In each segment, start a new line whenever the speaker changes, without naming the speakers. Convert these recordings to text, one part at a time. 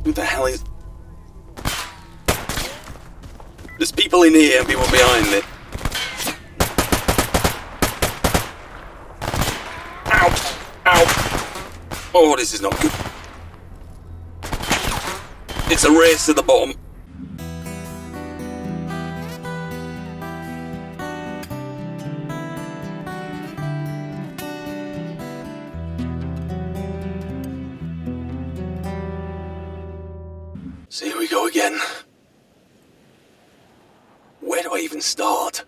Who the hell is... There's people in here and people behind me. Ow! Ow! Oh, this is not good. It's a race to the bottom. So here we go again. Where do I even start?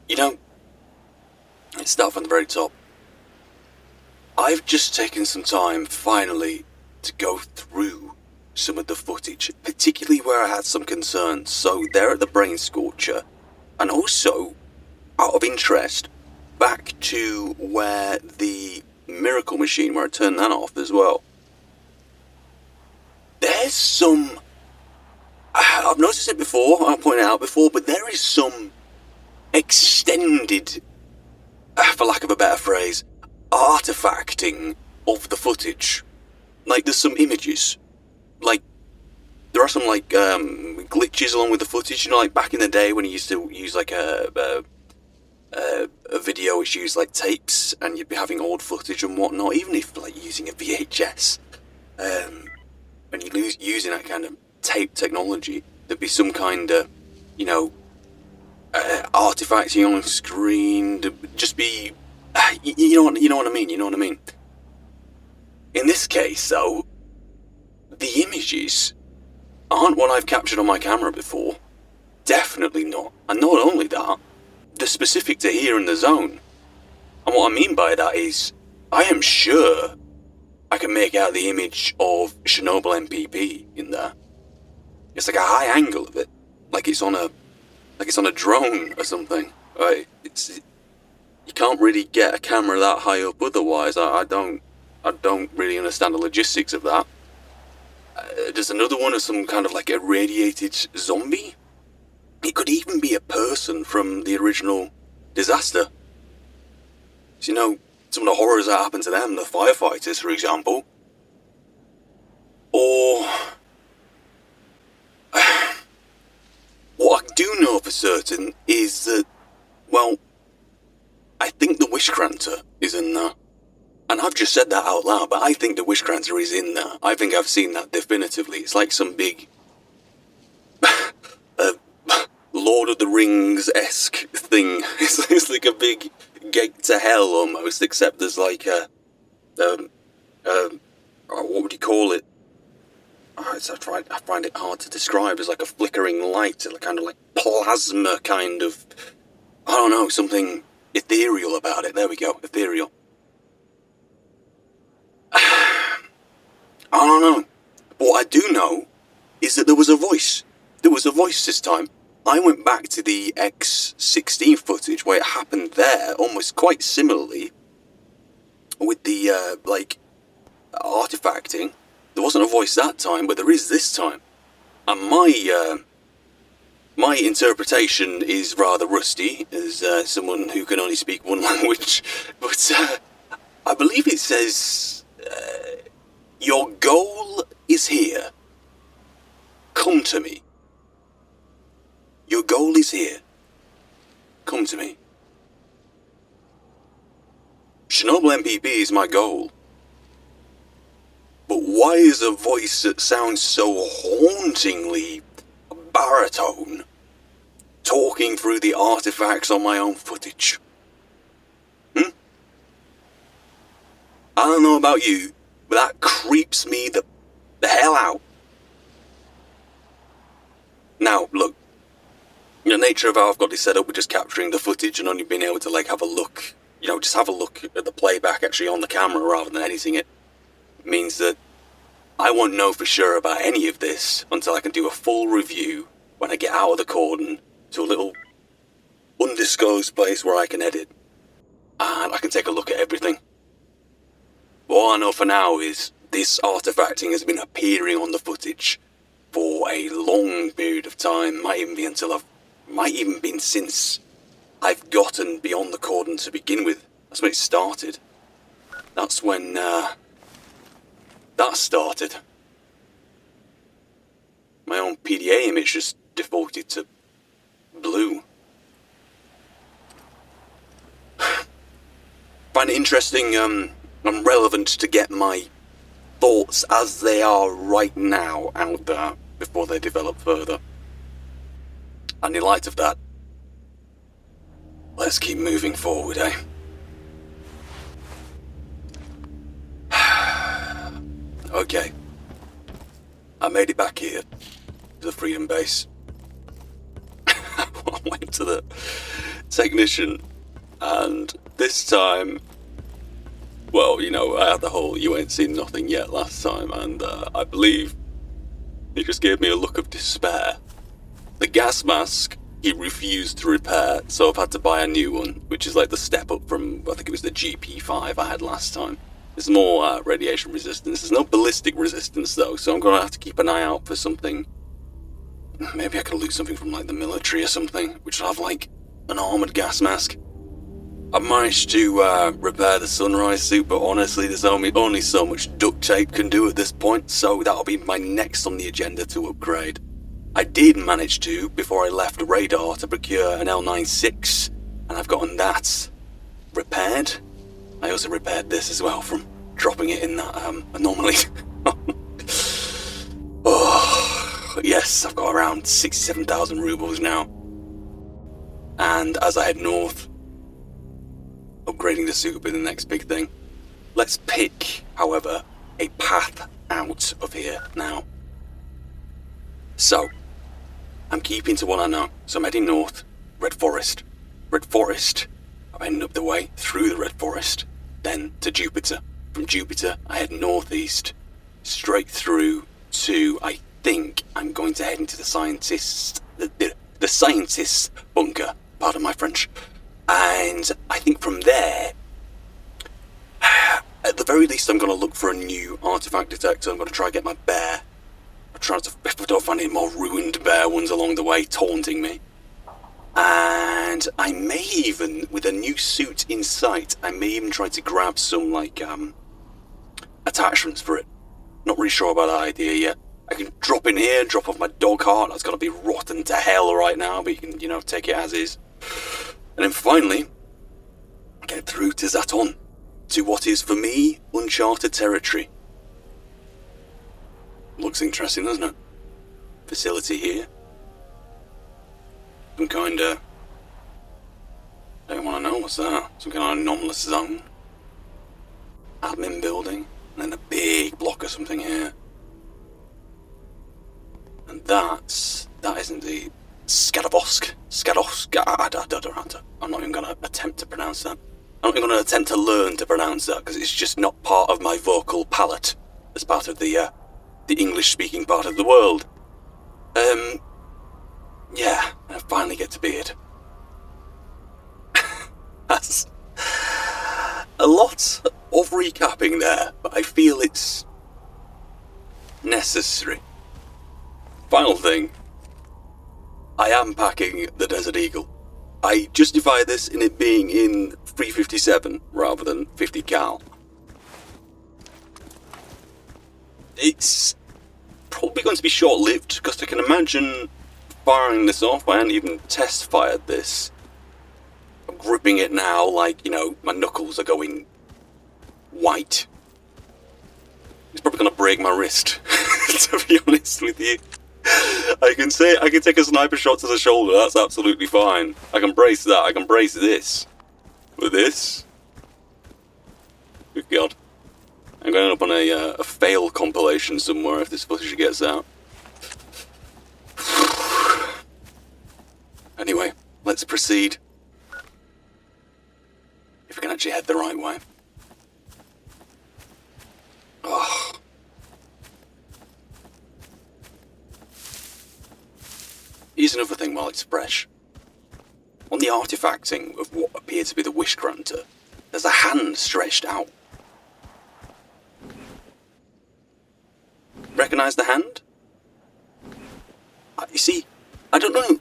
You know, let's start from the very top. I've just taken some time, finally, to go through some of the footage, particularly where I had some concerns. So there at the Brain Scorcher, and also, out of interest, back to where the Miracle Machine, where I turned that off as well. There's some... I've noticed it before, I'll point it out before, but there is some extended, for lack of a better phrase, artifacting of the footage. Like, there's some images. Like, there are some, like, glitches along with the footage. You know, like, back in the day when you used to use, like, a video which used, like, tapes, and you'd be having old footage and whatnot, even if, like, using a VHS, when you're using that kind of tape technology, there'd be some kind of, you know, artifacting on screen, to just be, you know what I mean. In this case, though, the images aren't what I've captured on my camera before. Definitely not. And not only that, they're specific to here in the zone. And what I mean by that is, I am sure I can make out the image of Chernobyl MPP in there. It's like a high angle of it, like it's on a drone or something. Right? You can't really get a camera that high up otherwise. I don't really understand the logistics of that. There's another one of some kind of like irradiated zombie. It could even be a person from the original disaster. So, you know, some of the horrors that happened to them, the firefighters, for example. Or... what I do know for certain is that, well, I think the Wishcranter is in there. And I've just said that out loud, but I think the Wishcranter is in there. I think I've seen that definitively. It's like some big... Lord of the Rings-esque thing. It's like a big gate to hell almost, except there's like a... what would you call it? I find it hard to describe. There's like a flickering light, kind of like plasma kind of... I don't know, something ethereal about it. There we go, ethereal. I don't know. But what I do know is that there was a voice. There was a voice this time. I went back to the X16 footage where it happened there, almost quite similarly, with the, like, artifacting. There wasn't a voice that time, but there is this time. And my interpretation is rather rusty, as someone who can only speak one language, but I believe it says, your goal is here. Come to me. Your goal is here. Come to me. Chernobyl MPP is my goal. But why is a voice that sounds so hauntingly baritone talking through the artifacts on my own footage? I don't know about you, but that creeps me the hell out. Now, look, the nature of how I've got this set up with just capturing the footage and only being able to, like, have a look, you know, just have a look at the playback actually on the camera rather than editing it, means that I won't know for sure about any of this until I can do a full review when I get out of the cordon to a little undisclosed place where I can edit, and I can take a look at everything. But all I know for now is this artifacting has been appearing on the footage for a long period of time. Might even been since I've gotten beyond the cordon to begin with. That's when it started. That's when that started. My own PDA image just defaulted to blue. Find it interesting and relevant to get my thoughts as they are right now out there before they develop further. And in light of that, let's keep moving forward, eh? Okay. I made it back here to the Freedom Base. I went to the technician, and this time, well, you know, I had the whole "you ain't seen nothing yet" last time, and I believe he just gave me a look of despair. The gas mask he refused to repair, so I've had to buy a new one, which is like the step up from, I think it was the GP5 I had last time. There's more radiation resistance. There's no ballistic resistance though, so I'm going to have to keep an eye out for something. Maybe I could loot something from like the military or something, which will have like an armoured gas mask. I managed to repair the sunrise suit, but honestly there's only so much duct tape can do at this point, so that'll be my next on the agenda to upgrade. I did manage to, before I left radar, to procure an L96, and I've gotten that repaired. I also repaired this as well from dropping it in that anomaly. Oh, yes, I've got around 67,000 rubles now. And as I head north, upgrading the suit will be the next big thing. Let's pick, however, a path out of here now. So, I'm keeping to what I know. So I'm heading north, Red Forest. Red Forest, I'm heading up the way through the Red Forest, then to Jupiter. From Jupiter, I head northeast, straight through to, I think I'm going to head into the scientist's bunker, pardon my French. And I think from there, at the very least I'm going to look for a new artifact detector. I'm going to try and get my bear. If I don't find any more ruined bear ones along the way taunting me. And I may even, with a new suit in sight, I may even try to grab some, like, attachments for it. Not really sure about that idea yet. I can drop in here, drop off my dog cart. That's going to be rotten to hell right now, but you can, you know, take it as is. And then finally, get through to Zaton, to what is, for me, uncharted territory. Looks interesting, doesn't it? Facility here. Some kind of... I don't want to know, what's that? Some kind of anomalous zone. Admin building. And then a big block or something here. And that isn't the... Skadavosk. I'm not even going to attempt to pronounce that. I'm not even going to attempt to learn to pronounce that, because it's just not part of my vocal palette as part of the English-speaking part of the world. Yeah, I finally get to beard. That's a lot of recapping there, but I feel it's necessary. Final thing, I am packing the Desert Eagle. I justify this in it being in 357 rather than 50 cal. It's probably going to be short-lived, because I can imagine firing this off. I hadn't even test-fired this. I'm gripping it now like, you know, my knuckles are going white. It's probably going to break my wrist, to be honest with you. I can take a sniper shot to the shoulder, that's absolutely fine. I can brace that, I can brace this. With this? Good God. I'm going up on a fail compilation somewhere if this footage gets out. Anyway, let's proceed. If we can actually head the right way. Oh. Here's another thing while it's fresh. On the artifacting of what appeared to be the Wish Granter, there's a hand stretched out. Recognise the hand? You see, I don't know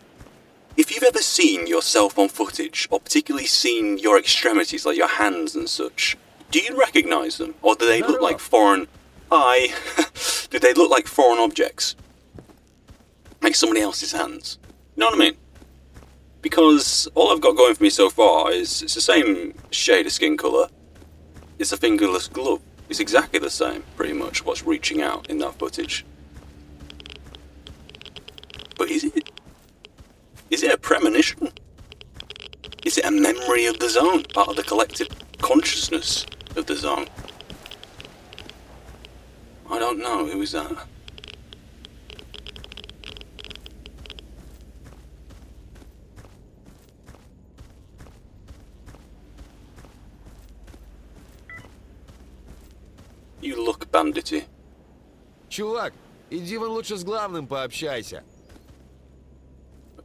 if you've ever seen yourself on footage, or particularly seen your extremities, like your hands and such. Do you recognise them, or do they look like foreign eye, do they look like foreign objects? Like somebody else's hands? You know what I mean? Because all I've got going for me so far is it's the same shade of skin colour. It's a fingerless glove. It's exactly the same, pretty much, what's reaching out in that footage. But is it? Is it a premonition? Is it a memory of the zone? Part of the collective consciousness of the zone? I don't know. Who is that? You look bandity.
Чувак, иди вон лучше с главным пообщайся.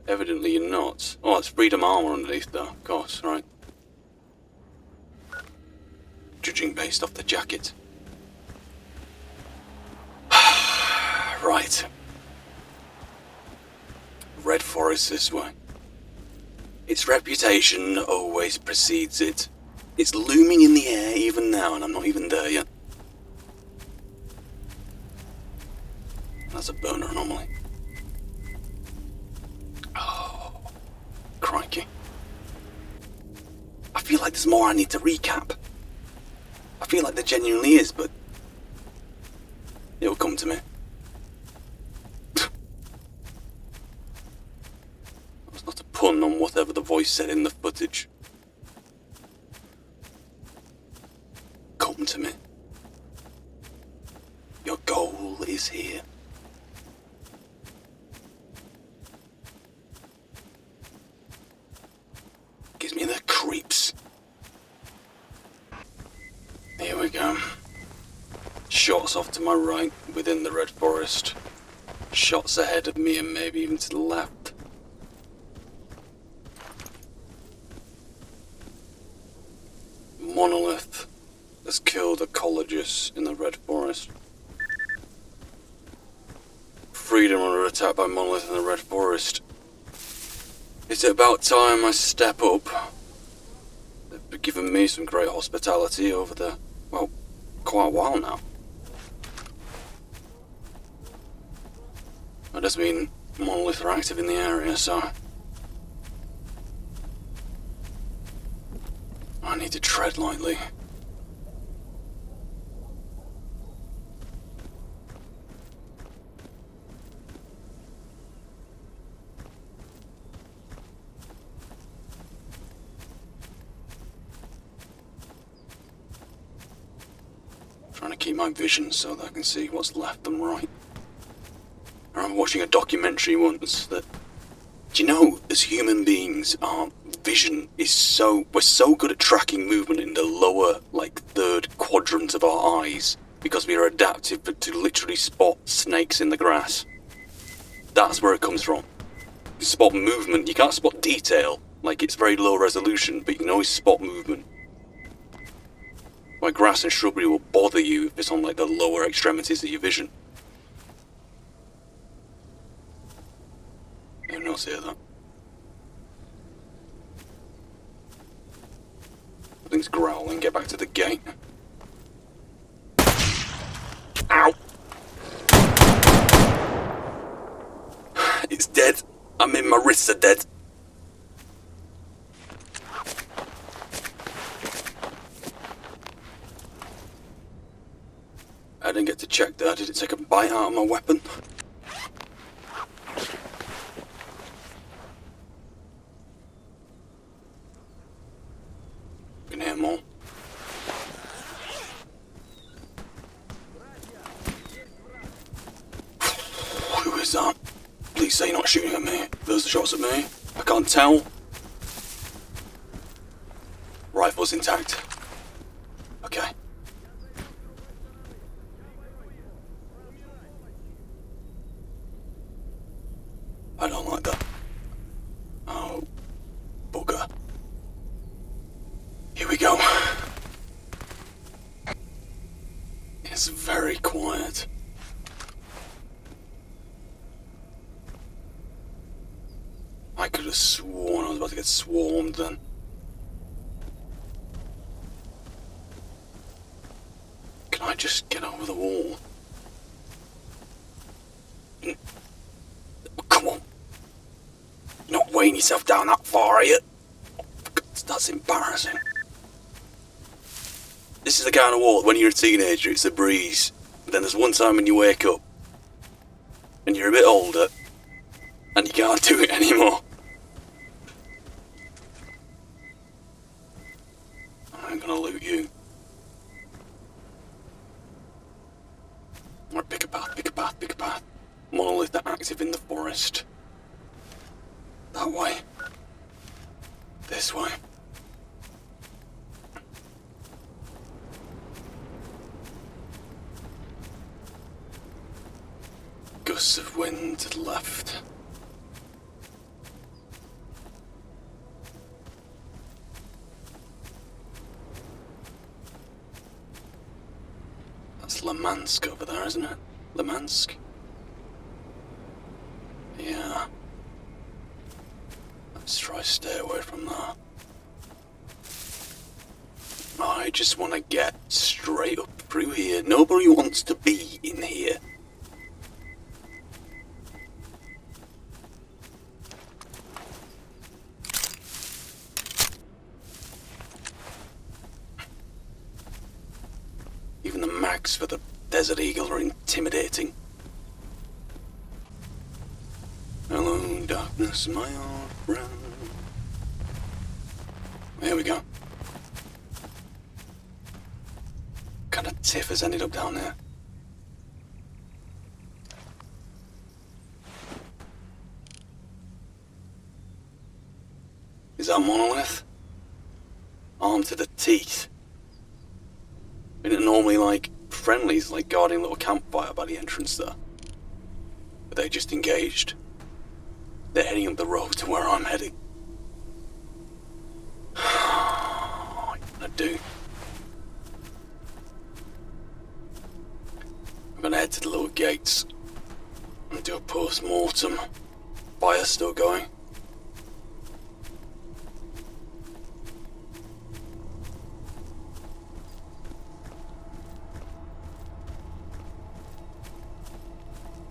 Evidently you're not. Oh, it's freedom armor underneath though, of course, right. Judging based off the jacket. Right. Red Forest this way. Its reputation always precedes it. It's looming in the air even now, and I'm not even there yet. That's a burner anomaly. Oh, crikey. I feel like there's more I need to recap. I feel like there genuinely is, but it'll come to me. That's not a pun on whatever the voice said in the footage. Come to me. Your goal is here. Gives me the creeps. Here we go. Shots off to my right within the red forest. Shots ahead of me and maybe even to the left. Monolith has killed ecologists in the red forest. Freedom under attack by Monolith in the red forest. Is it about time I step up? They've given me some great hospitality over the, well, quite a while now. That does mean Monolith are active in the area, so I need to tread lightly. Trying to keep my vision so that I can see what's left and right. I remember watching a documentary once that, do you know, as human beings, our vision is we're so good at tracking movement in the lower, like, third quadrant of our eyes because we are adapted to literally spot snakes in the grass. That's where it comes from. You spot movement, you can't spot detail, like it's very low resolution, but you can always spot movement. Like grass and shrubbery will bother you if it's on like the lower extremities of your vision. Anyone else hear that? Things growling, get back to the gate. Ow! It's dead. I mean, my wrists are dead. I didn't get to check that. Did it take a bite out of my weapon? I can hear more. Who is that? Please say you're not shooting at me. Those are shots at me. I can't tell. Rifle's intact. Okay. I don't like that. Oh, bugger. Here we go. It's very quiet. I could have sworn I was about to get swarmed then. Can I I just get over the wall? Come on. You're not weighing yourself down that far, are you? That's embarrassing. This is the kind of wall, when you're a teenager, it's a breeze. But then there's one time when you wake up, and you're a bit older, and you can't do it anymore. I'm gonna loot you. Alright, pick a path, pick a path, pick a path. Monolith are active in the forest. That way. This way. Gusts of wind to the left. That's Lemansk over there, isn't it? Lemansk? Yeah. Let's try stay away from that. I just want to get straight up through here. Nobody wants to be in here. Even the mags for the Desert Eagle are intimidating. Hello, darkness, my old friend. Here we go. Kind of tiff has ended up down there. Is that a monolith? Armed to the teeth. Isn't it normally like friendlies, like guarding a little campfire by the entrance there? But they just engaged. They're heading up the road to where I'm heading. What can I do? I'm gonna head to the little gates and do a post-mortem. Fire's still going.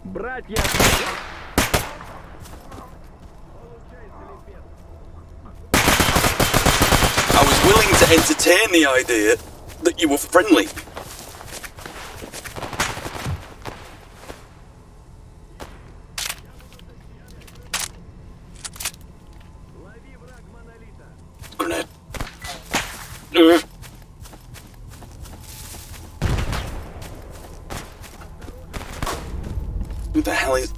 Братья!
I was willing to entertain the idea that you were friendly. Grenade. Who the hell is...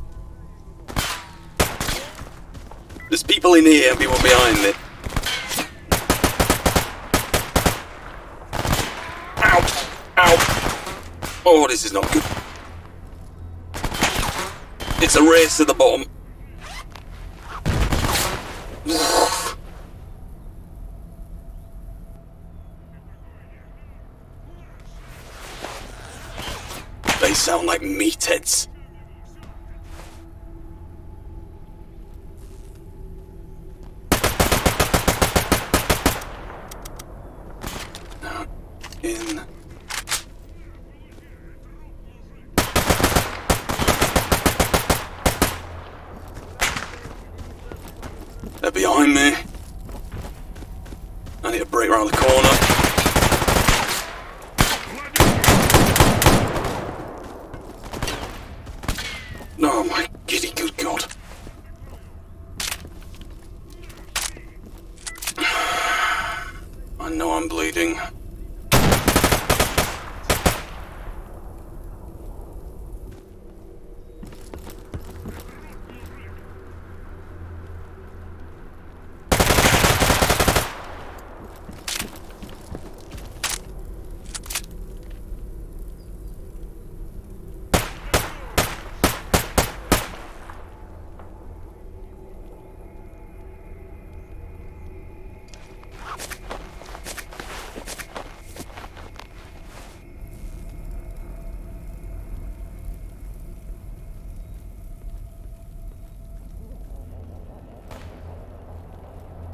There's people in here and people behind me. Ow! Ow! Oh, this is not good. It's a race to the bottom. They sound like meatheads. In. They're behind me. I need to break around the corner. Oh my giddy good God. I know I'm bleeding.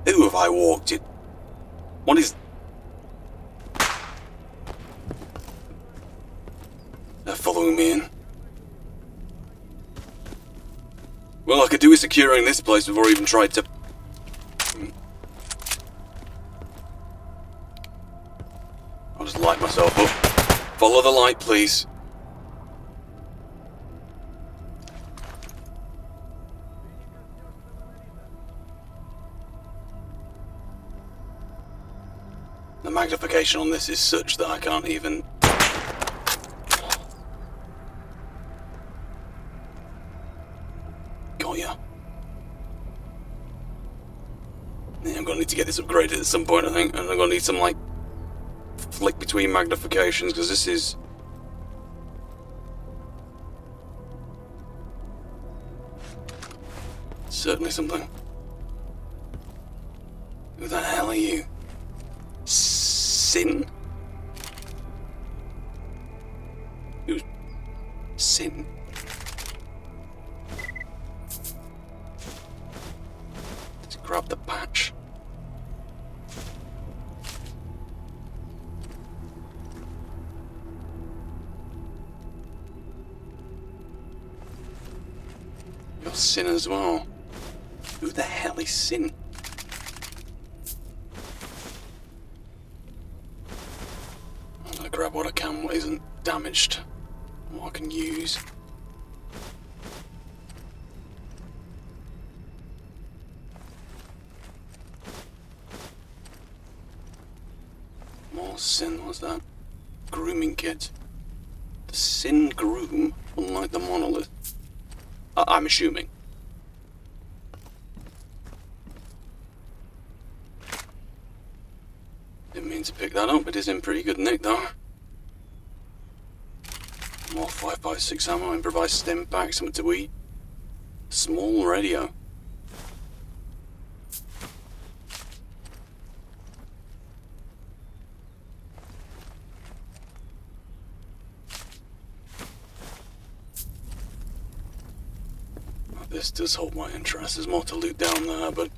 Who have I walked in? What is... clue me in. Well, I could do with securing this place before I even tried to... I'll just light myself up. Follow the light, please. The magnification on this is such that I can't even... Got ya. Yeah, I'm gonna need to get this upgraded at some point, I think, and I'm gonna need some, like, flick between magnifications, because this is... certainly something. Who the hell are you? Sin? Who's Sin? Let's grab the patch. You're Sin as well. Who the hell is Sin? I'm gonna grab what I can, what isn't damaged, what I can use. More Sin, what's that? Grooming kit. The Sin groom, unlike the monolith. I'm assuming. Didn't mean to pick that up, it is in pretty good nick though. More 5.56 ammo, improvised stim pack, something to eat. Small radio. This does hold my interest. There's more to loot down there, but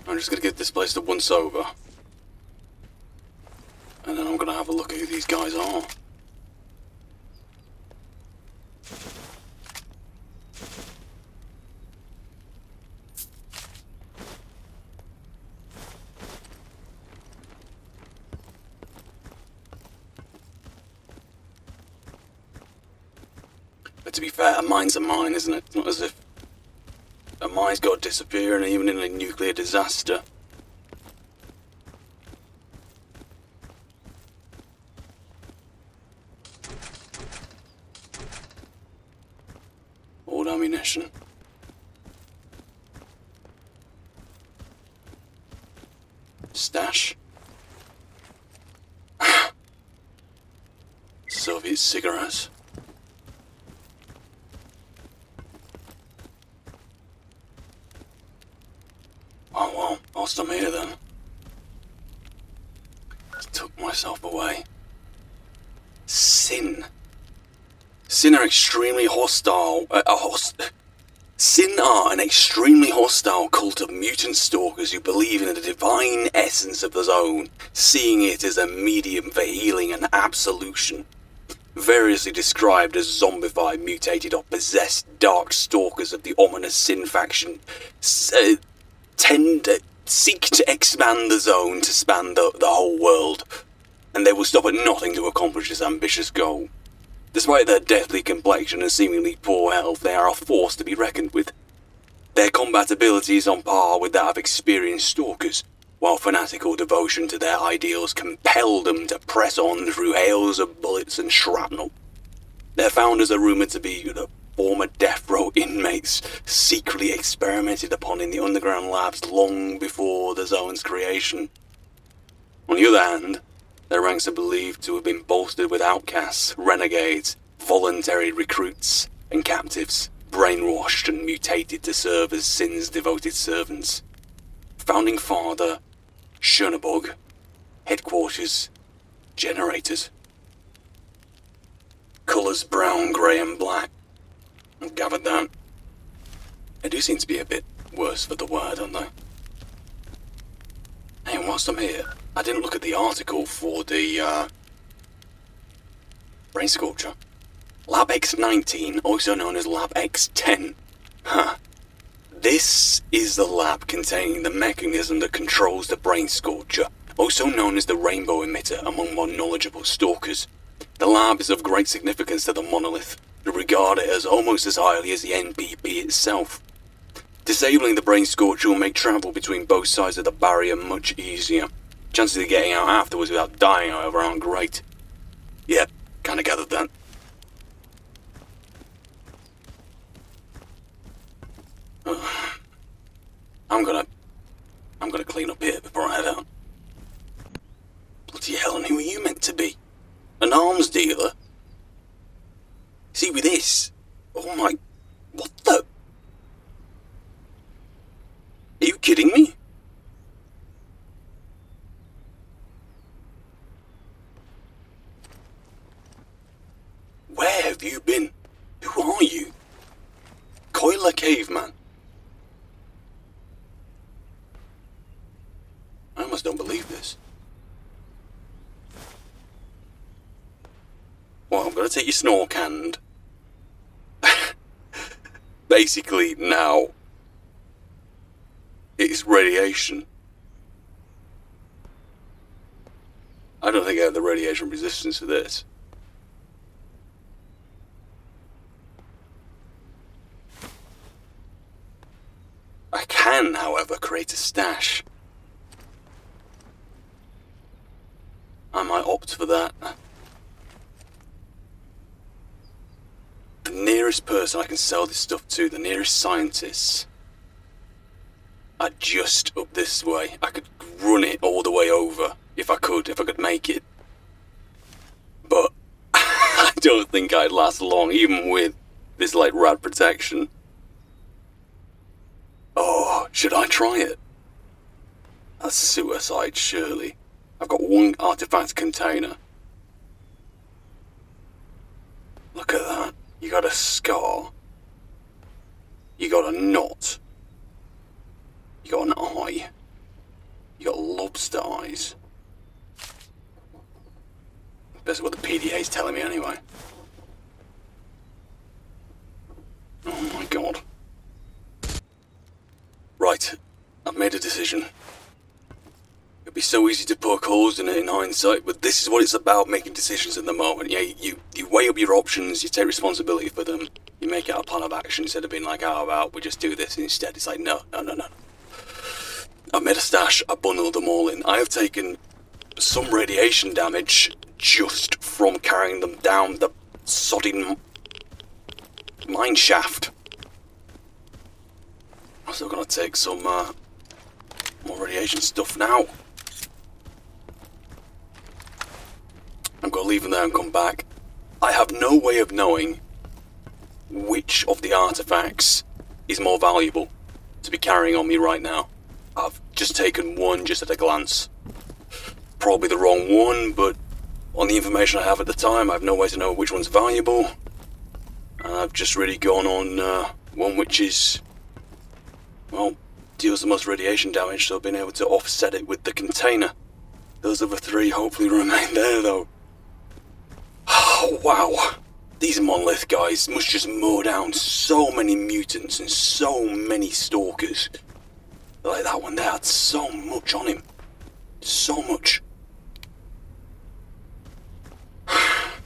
I'm just gonna get this place to once over. And then I'm gonna have a look at who these guys are. But to be fair, a mine's a mine, isn't it? It's not as if a mine's got to disappear, and even in a nuclear disaster. Old ammunition. Stash. Soviet cigarettes. Oh well, whilst I'm here then. Took myself away. Sin. Sin are extremely hostile. Sin are an extremely hostile cult of mutant stalkers who believe in the divine essence of the zone, seeing it as a medium for healing and absolution. Variously described as zombified, mutated, or possessed dark stalkers of the ominous Sin faction, seek to expand the zone to span the whole world, and they will stop at nothing to accomplish this ambitious goal. Despite their deathly complexion and seemingly poor health, they are a force to be reckoned with. Their combat ability is on par with that of experienced stalkers, while fanatical devotion to their ideals compel them to press on through hails of bullets and shrapnel. Their founders are rumoured to be the former death row inmates secretly experimented upon in the underground labs long before the zone's creation. On the other hand, their ranks are believed to have been bolstered with outcasts, renegades, voluntary recruits, and captives, brainwashed and mutated to serve as Sin's devoted servants. Founding Father, Schönebog, Headquarters, Generators. Colours brown, grey and black. I've gathered that. They do seem to be a bit worse for the wear, don't they? Hey, and whilst I'm here, I didn't look at the article for the Brain sculpture. Lab X19, also known as Lab X10. Huh. This is the lab containing the mechanism that controls the brain sculpture, also known as the rainbow emitter among more knowledgeable stalkers. The lab is of great significance to the monolith, who regard it as almost as highly as the NPP itself. Disabling the brain sculpture will make travel between both sides of the barrier much easier. Chances of getting out afterwards without dying, however, aren't great. Yeah, kinda gathered that. I'm gonna clean up here before I head out. Bloody hell, and who are you meant to be? An arms dealer? See, with this... Oh my... What the... Are you kidding me? Where have you been? Who are you? Coiler Caveman. I almost don't believe this. Well, I'm gonna take your snork and... Basically, now... It's radiation. I don't think I have the radiation resistance for this. I can, however, create a stash. I might opt for that. The nearest person I can sell this stuff to, the nearest scientists, are just up this way. I could run it all the way over, if I could make it. But I don't think I'd last long, even with this, like, rad protection. Oh, should I try it? That's suicide, surely. I've got one artifact container. Look at that. You got a scar. You got a knot. You got an eye. You got lobster eyes. That's what the PDA's telling me anyway. Oh my god. Right, I've made a decision. It'd be so easy to poke holes in it in hindsight, but this is what it's about, making decisions at the moment. Yeah, you weigh up your options, you take responsibility for them, you make out a plan of action instead of being like, how about we just do this instead? It's like, no. I've made a stash, I bundled them all in. I have taken some radiation damage just from carrying them down the sodding mine shaft. I'm still gonna take some more radiation stuff now. I'm gonna leave them there and come back. I have no way of knowing which of the artifacts is more valuable to be carrying on me right now. I've just taken one just at a glance. Probably the wrong one, but on the information I have at the time, I have no way to know which one's valuable. And I've just really gone on one which is, well, deals the most radiation damage, so I've been able to offset it with the container. Those other three hopefully remain there, though. Oh, wow. These monolith guys must just mow down so many mutants and so many stalkers. Like that one there had so much on him. So much. I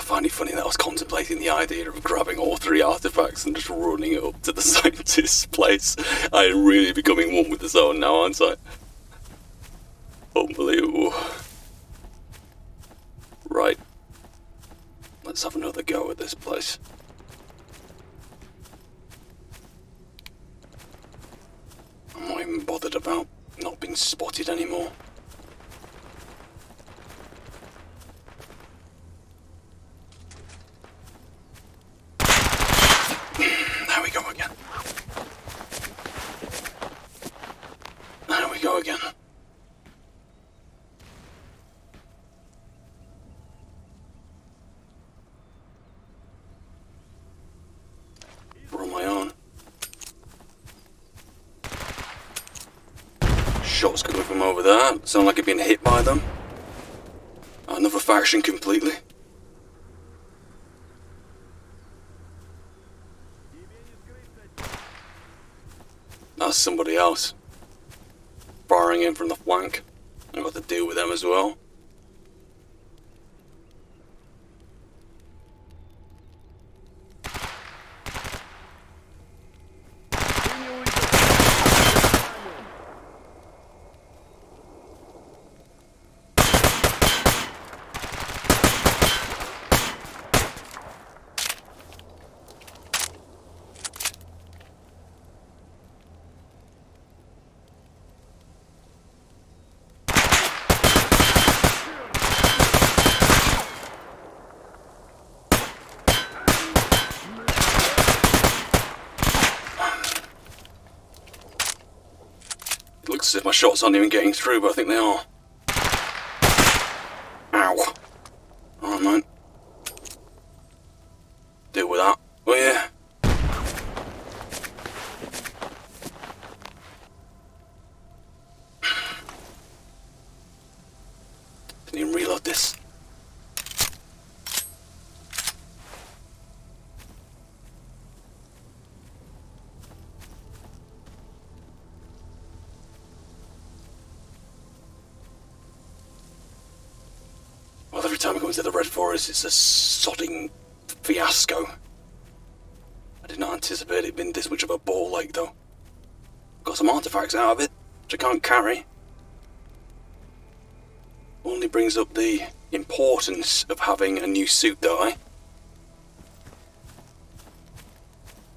find it funny that I was contemplating the idea of grabbing all three artifacts and just running it up to the scientist's place. I am really becoming one with the zone now, aren't I? Unbelievable. Right. Let's have another go at this place. I'm not even bothered about not being spotted anymore. There we go again. There we go again. We're on my own. Shots coming from over there. Sound like I've been hit by them. Another faction completely. That's somebody else. Firing in from the flank. I've got to deal with them as well. Looks as if my shots aren't even getting through, but I think they are. Ow. Alright, man. Deal with that. Oh, yeah. Didn't even reload this. Well, every time I go into the Red Forest, it's a sodding fiasco. I did not anticipate it being this much of a ball lake, though. Got some artifacts out of it, which I can't carry. Only brings up the importance of having a new suit, though, eh?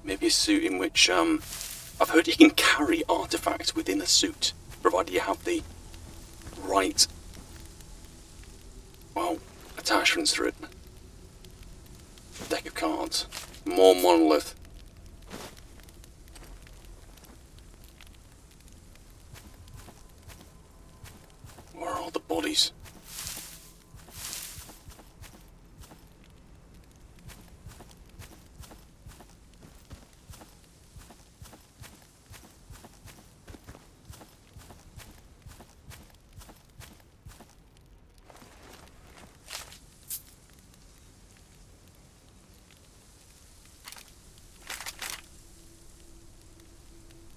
Maybe a suit in which, I've heard you can carry artifacts within a suit, provided you have the right, well, attachments for it. Deck of cards. More monolith. Where are all the bodies?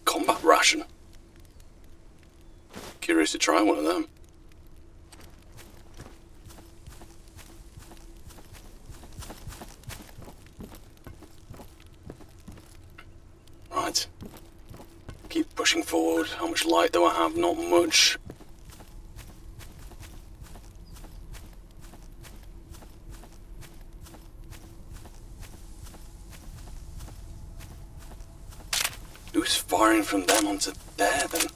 Combat ration. Curious to try one of them. Right. Keep pushing forward. How much light do I have? Not much. Who's firing from them onto there then?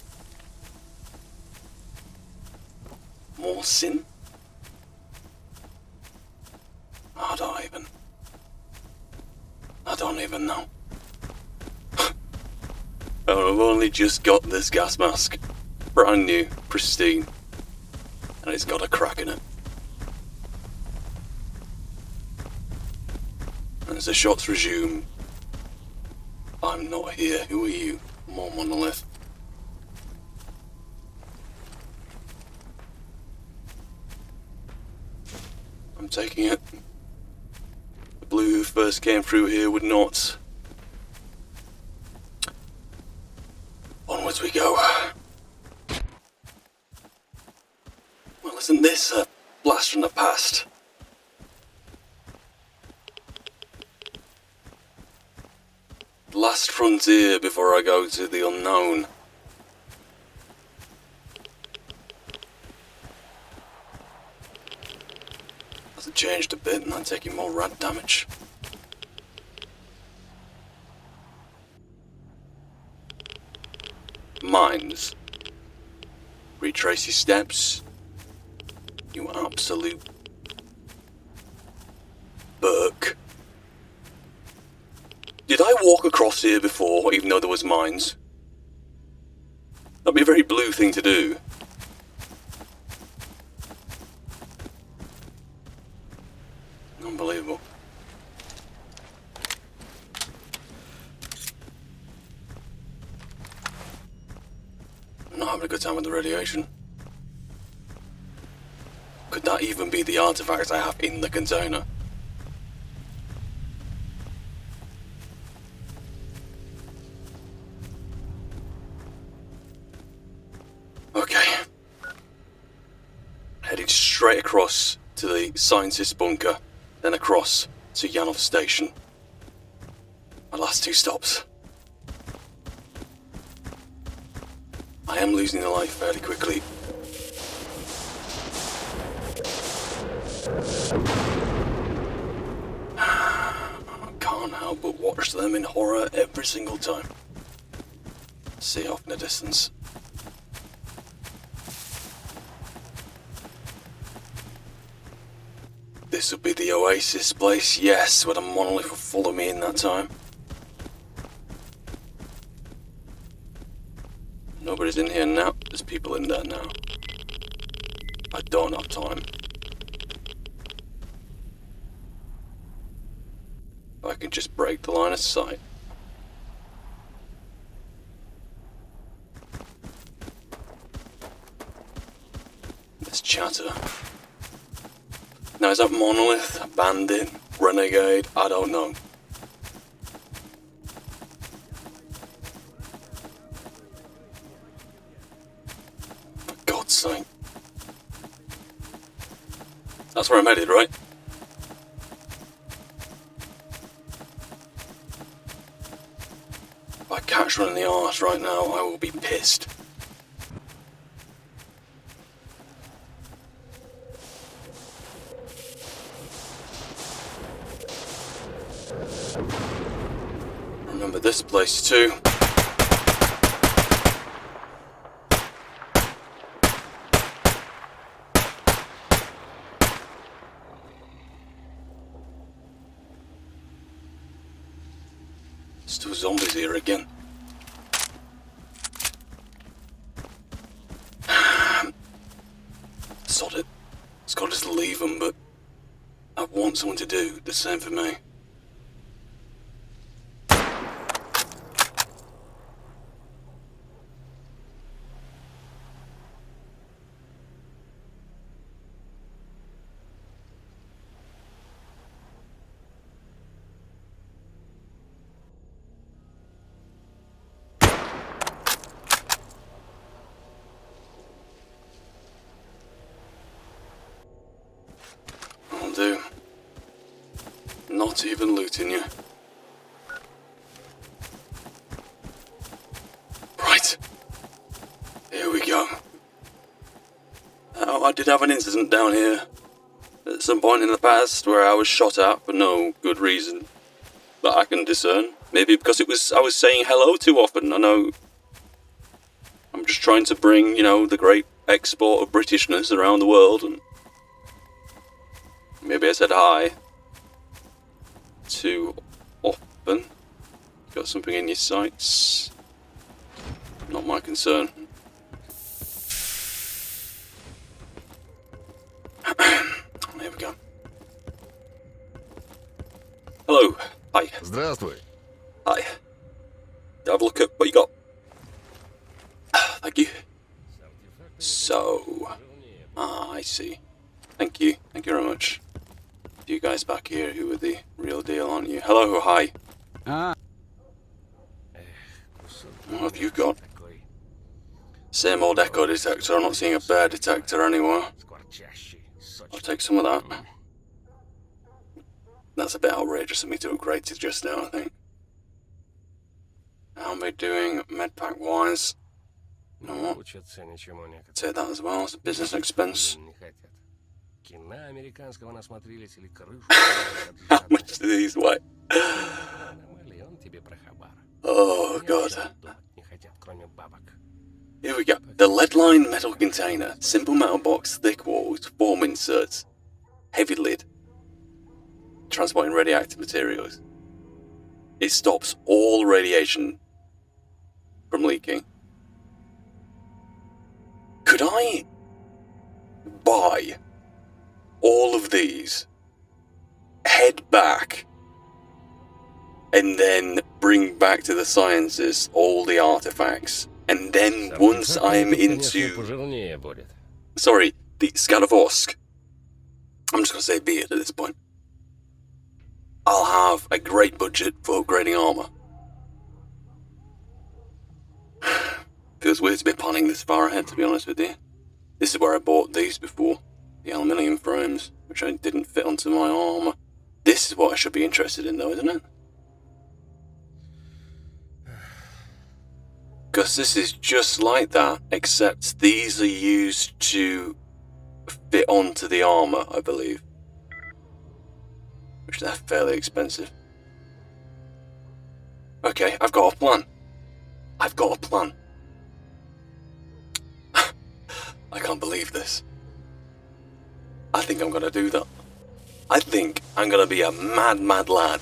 More sin? I don't even know. I've only just got this gas mask. Brand new, pristine. And it's got a crack in it. And as the shots resume, I'm not here. Who are you? More monolith. I'm taking it. The blue who first came through here would not. Onwards we go. Well, isn't this a blast from the past? Last frontier before I go to the unknown. Hasn't changed a bit and I'm taking more rad damage. Mines. Retrace your steps. You absolute Burke. Did I walk across here before, even though there was mines? That'd be a very blue thing to do. Unbelievable. I'm not having a good time with the radiation. Could that even be the artifacts I have in the container? Okay. Heading straight across to the scientist bunker, then across to Yanov station. My last 2 stops. I am losing the light fairly quickly. I can't help but watch them in horror every single time. See off in the distance. This would be the Oasis place, yes, where the monolith would follow me in that time. Nobody's in here now. There's people in there now. I don't have time. If I can just break the line of sight. There's chatter. Now, is that monolith, a bandit, renegade? I don't know. For God's sake. That's where I'm headed, right? If I catch one in the arse right now, I will be pissed. Remember this place too. Still zombies here again. Sod it. It's got to just leave them, but I want someone to do the same for me. Do. Not even looting you. Right. Here we go. Now, I did have an incident down here at some point in the past where I was shot at for no good reason that I can discern. Maybe because I was saying hello too often. I know I'm just trying to bring, the great export of Britishness around the world, and maybe I said hi too often. Got something in your sights? Not my concern. There we go. Hello. Hi.
Здравствуй.
Hi. Have a look at what you got. Thank you. So, I see. Thank you. Thank you very much. You guys back here who are the real deal, aren't you? Hello, hi. What have you got? Same old echo detector. I'm not seeing a bear detector anywhere. I'll take some of that. That's a bit outrageous of me to upgrade to just now, I think. How am I doing medpack wise? You know what? Take that as well. It's a business expense. How much do these weigh? Oh, God. Here we go. The lead-lined metal container. Simple metal box, thick walls, foam inserts. Heavy lid. Transporting radioactive materials. It stops all radiation from leaking. Could I buy all of these, head back, and then bring back to the scientists all the artifacts, and then once I'm into... Sorry, the S.T.A.L.K.E.R. I'm just going to say beard at this point. I'll have a great budget for upgrading armor. Feels weird to be planning this far ahead, to be honest with you. This is where I bought these before. The aluminium frames, which I didn't fit onto my armor. This is what I should be interested in though, isn't it? Because this is just like that, except these are used to fit onto the armor, I believe. Which they're fairly expensive. Okay, I've got a plan. I've got a plan. I can't believe this. I think I'm gonna do that. I think I'm gonna be a mad lad.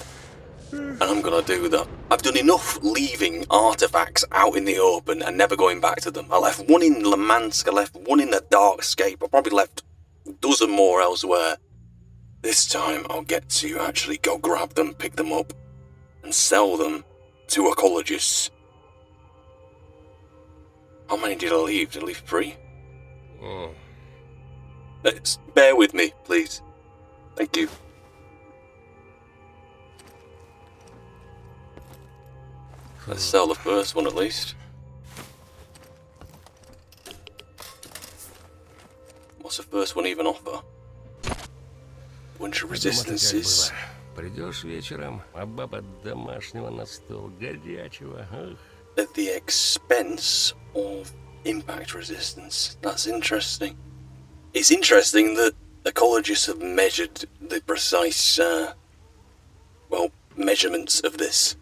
And I'm gonna do that. I've done enough leaving artifacts out in the open and never going back to them. I left one in Lemansk, I left one in the Darkscape, I probably left a dozen more elsewhere. This time I'll get to actually go grab them, pick them up, and sell them to ecologists. How many did I leave? Did I leave 3? Bear with me, please. Thank you. Let's sell the first one at least. What's the first one even offer? Bunch of resistances.
Придешь вечером, а баба домашнего на стол горячего.
At the expense of impact resistance. That's interesting. It's interesting that ecologists have measured the precise, measurements of this.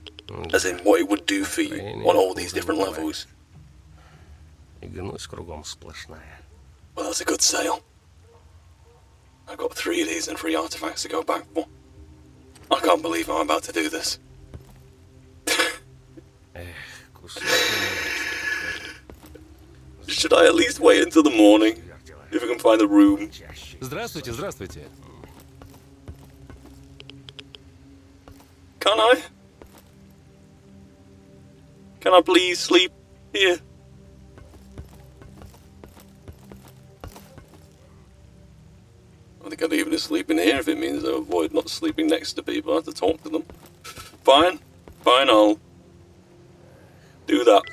As in what it would do for you on all these different levels.
И гнусь кругом сплошная.
Well, that's a good sale. I've got 3 of these and 3 artifacts to go back for. I can't believe I'm about to do this. Should I at least wait until the morning? If I can find a room.
Здравствуйте, здравствуйте.
Can I? Can I please sleep here? I think I'd even sleep in here if it means I avoid not sleeping next to people. I have to talk to them. Fine, I'll do that.